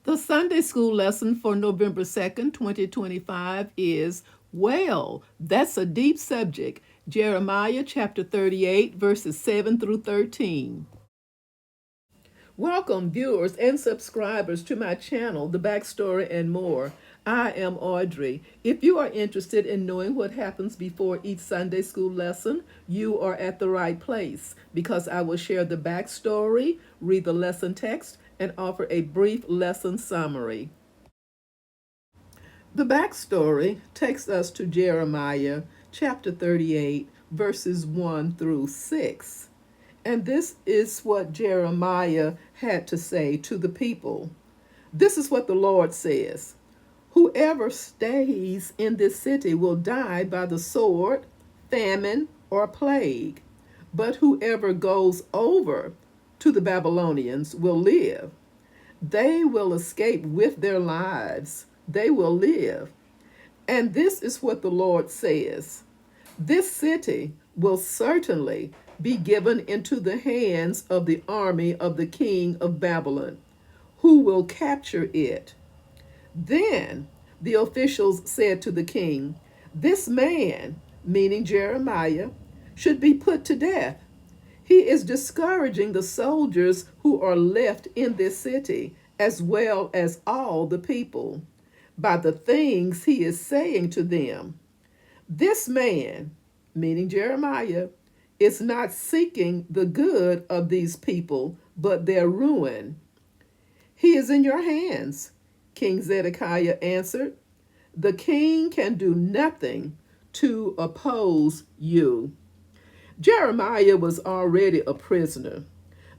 The Sunday school lesson for November 2nd, 2025 is Well, that's a deep subject. Jeremiah chapter 38, verses 7 through 13. Welcome, viewers and subscribers, to my channel, The Backstory and More. I am Audrey. If you are interested in knowing what happens before each Sunday school lesson, you are at the right place because I will share the backstory, read the lesson text, and offer a brief lesson summary. The backstory takes us to Jeremiah chapter 38, verses 1 through 6. And this is what Jeremiah had to say to the people. This is what the Lord says: Whoever stays in this city will die by the sword, famine, or plague. But whoever goes over to the Babylonians will live. They will escape with their lives. They will live. And this is what the Lord says: This city will certainly be given into the hands of the army of the king of Babylon, who will capture it. Then the officials said to the king, This man, meaning Jeremiah, should be put to death. He is discouraging the soldiers who are left in this city, as well as all the people, by the things he is saying to them. This man, meaning Jeremiah, is not seeking the good of these people, but their ruin. He is in your hands, King Zedekiah answered. The king can do nothing to oppose you. Jeremiah was already a prisoner.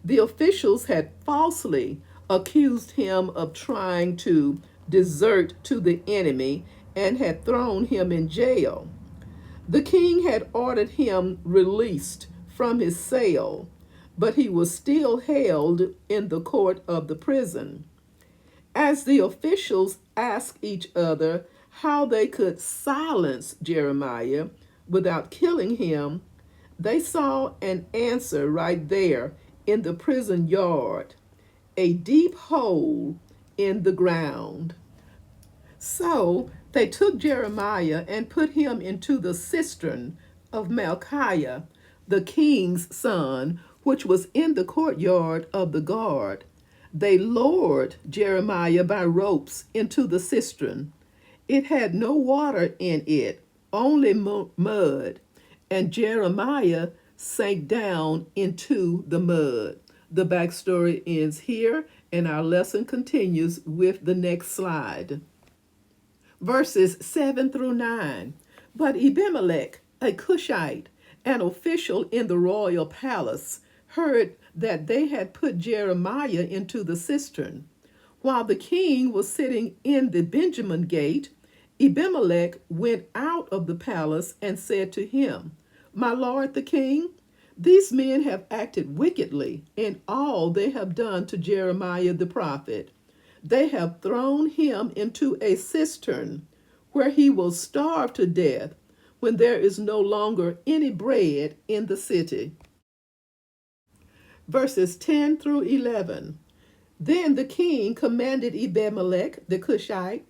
The officials had falsely accused him of trying to desert to the enemy and had thrown him in jail. The king had ordered him released from his cell, but he was still held in the court of the prison. As the officials asked each other how they could silence Jeremiah without killing him, they saw an answer right there in the prison yard: a deep hole in the ground. So they took Jeremiah and put him into the cistern of Malchiah, the king's son, which was in the courtyard of the guard. They lowered Jeremiah by ropes into the cistern. It had no water in it, only mud, and Jeremiah sank down into the mud. The backstory ends here, and our lesson continues with the next slide. Verses 7 through 9. But Abimelech, a Cushite, an official in the royal palace, heard that they had put Jeremiah into the cistern. While the king was sitting in the Benjamin gate, Abimelech went out of the palace and said to him, My lord the king, these men have acted wickedly in all they have done to Jeremiah the prophet. They have thrown him into a cistern where he will starve to death when there is no longer any bread in the city. Verses 10 through 11. Then the king commanded Abimelech the Cushite,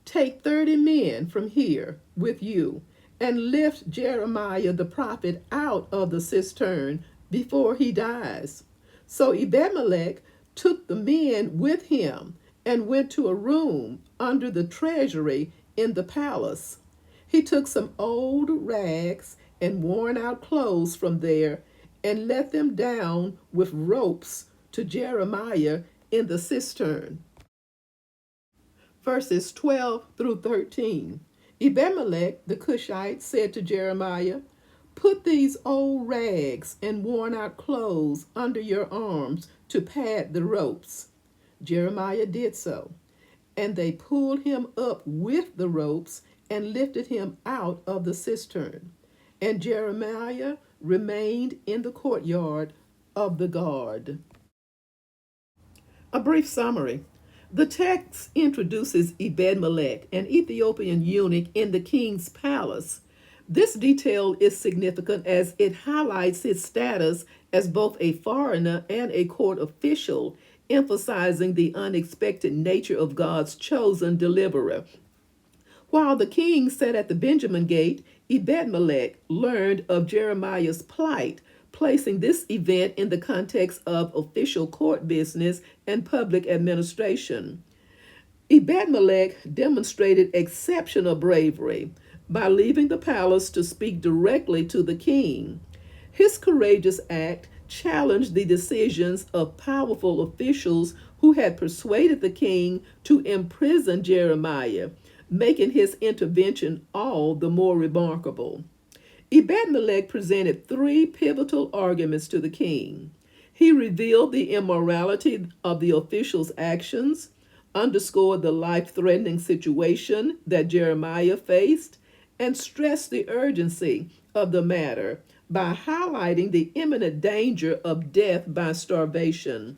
Take 30 men from here with you and lift Jeremiah the prophet out of the cistern before he dies. So Abimelech took the men with him and went to a room under the treasury in the palace. He took some old rags and worn out clothes from there and let them down with ropes to Jeremiah in the cistern. Verses 12 through 13. Abimelech the Cushite said to Jeremiah, Put these old rags and worn out clothes under your arms to pad the ropes. Jeremiah did so, and they pulled him up with the ropes and lifted him out of the cistern. And Jeremiah remained in the courtyard of the guard. A brief summary. The text introduces Ebed-melech, an Ethiopian eunuch in the king's palace. This detail is significant as it highlights his status as both a foreigner and a court official emphasizing the unexpected nature of God's chosen deliverer. While the king sat at the Benjamin gate, Ebed-melech learned of Jeremiah's plight, placing this event in the context of official court business and public administration. Ebed-melech demonstrated exceptional bravery by leaving the palace to speak directly to the king. His courageous act challenged the decisions of powerful officials who had persuaded the king to imprison Jeremiah, making his intervention all the more remarkable. Ebed-melech presented three pivotal arguments to the king. He revealed the immorality of the officials' actions, underscored the life-threatening situation that Jeremiah faced, and stressed the urgency of the matter by highlighting the imminent danger of death by starvation.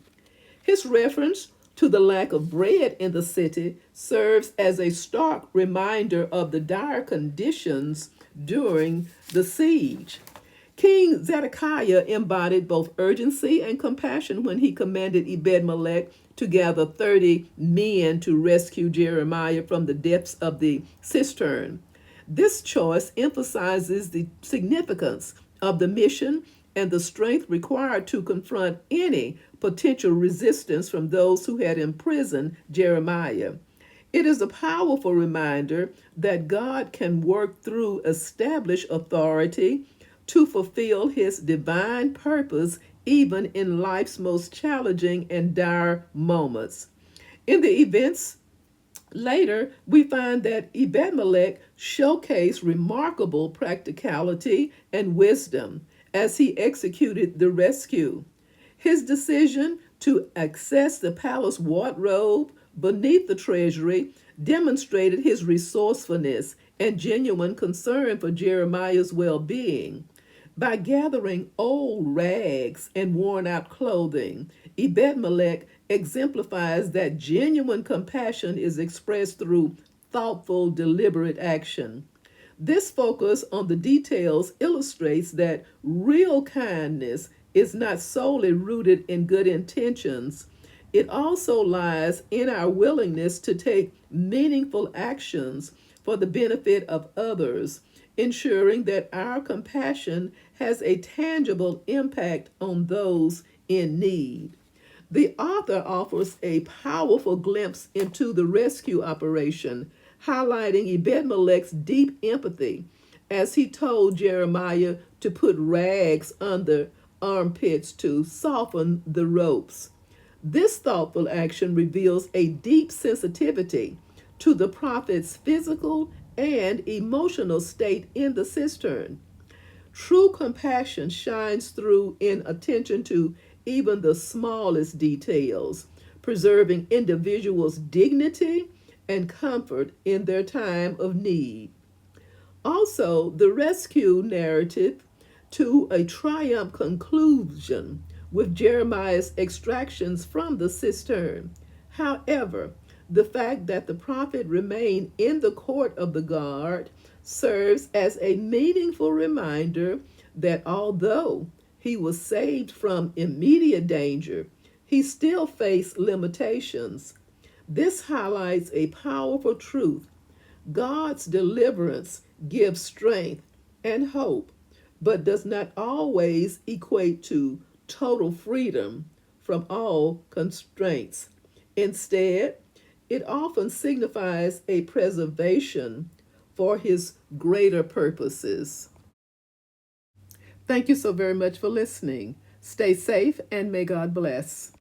His reference to the lack of bread in the city serves as a stark reminder of the dire conditions during the siege. King Zedekiah embodied both urgency and compassion when he commanded Ebed-melech to gather 30 men to rescue Jeremiah from the depths of the cistern. This choice emphasizes the significance of the mission and the strength required to confront any potential resistance from those who had imprisoned Jeremiah. It is a powerful reminder that God can work through established authority to fulfill his divine purpose even in life's most challenging and dire moments. In the events later, we find that Ebed-melech showcased remarkable practicality and wisdom as he executed the rescue. His decision to access the palace wardrobe beneath the treasury demonstrated his resourcefulness and genuine concern for Jeremiah's well being. By gathering old rags and worn out clothing, Ebed-melech exemplifies that genuine compassion is expressed through thoughtful, deliberate action. This focus on the details illustrates that real kindness is not solely rooted in good intentions. It also lies in our willingness to take meaningful actions for the benefit of others, ensuring that our compassion has a tangible impact on those in need. The author offers a powerful glimpse into the rescue operation, highlighting Ebed-melech's deep empathy as he told Jeremiah to put rags under armpits to soften the ropes. This thoughtful action reveals a deep sensitivity to the prophet's physical and emotional state in the cistern. True compassion shines through in attention to even the smallest details, preserving individuals' dignity and comfort in their time of need. Also, the rescue narrative to a triumph conclusion with Jeremiah's extractions from the cistern. However, the fact that the prophet remained in the court of the guard serves as a meaningful reminder that although he was saved from immediate danger, he still faced limitations. This highlights a powerful truth. God's deliverance gives strength and hope, but does not always equate to total freedom from all constraints. Instead, it often signifies a preservation for his greater purposes. Thank you so very much for listening. Stay safe and may God bless.